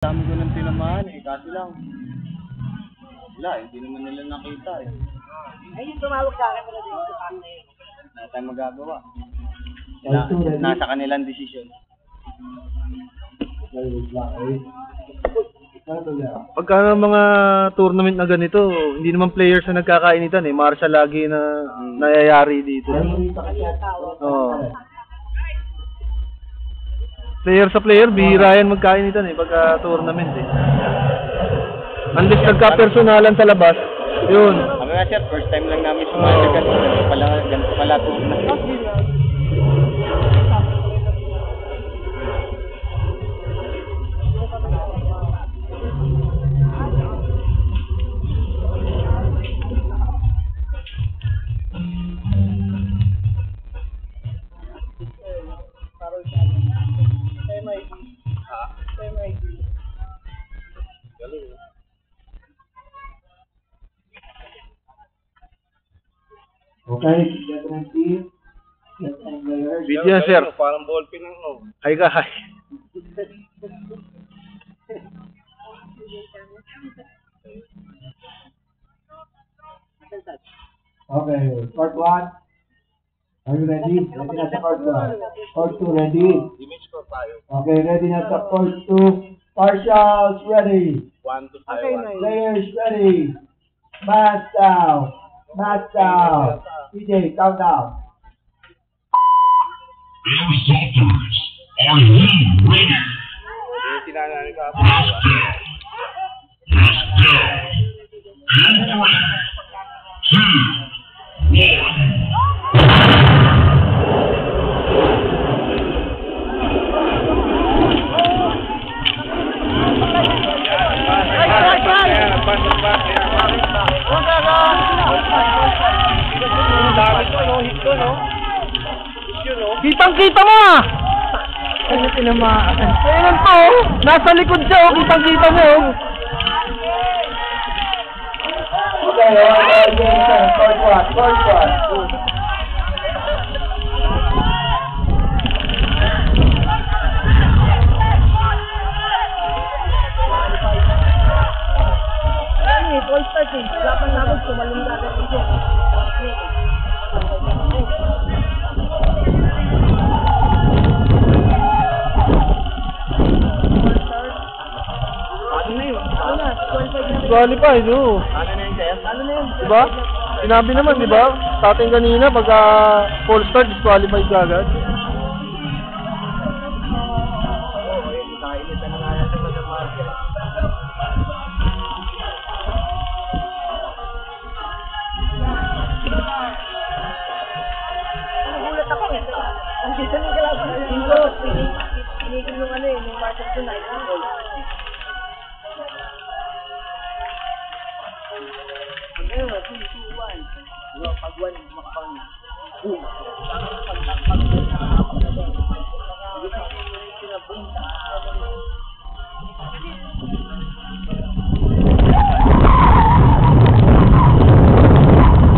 Dami ko ng tinamaan eh, kaso lang wala, hindi naman nila nakita eh. Ayun, tumawag sa akin pala dito sa akin. Wala tayong magagawa. Nasa kanilang desisyon. Pagka mga tournament na ganito, hindi naman players na nagkakainitan eh. Marshall lagi na nayayari dito. Oo. Player sa player, bihira yan magkainitan eh pagka tournament eh. Unless nagka-personalan sa labas, yun. Kami nga sir, first time lang namin sumali sa ganito pala tournament. Okay, different team. Different players. Video yan, sir. Parang ballpen lang no. Hi ka, hi. Okay, court 1. Are you ready? Ready na sa court 1. Court 2, ready? Image ko tayo. Okay, ready na sa court 2. Partials, ready. 1 to 5. Okay, nice. Players, ready. Match down. Match down. DJ, count down. Resulters, are you ready? Tinanay ka. Let's go. In 3, 2, 1. Kitang-kita mo ah! Ano tinamaan? Ayun to, nasa likod siya oh, kitang-kita mo oh. Okay, court 1, court 1. Full start eh. Lapan namin, sumalong na agad dito. Ano na yun? Ano na? 12-5 na. Qualify, no? Ano na yun sir? Ano na yun? Diba? Sinabi naman, diba? Sa atin kanina, pagka full start, disqualified ka agad. Nagulat ako eh. Ang dito nung kalaban. Dito, pinigil yung ano eh, yung market tonight. Ayun, 2, 2, 1. Pag 1, makapang. Boom. Pag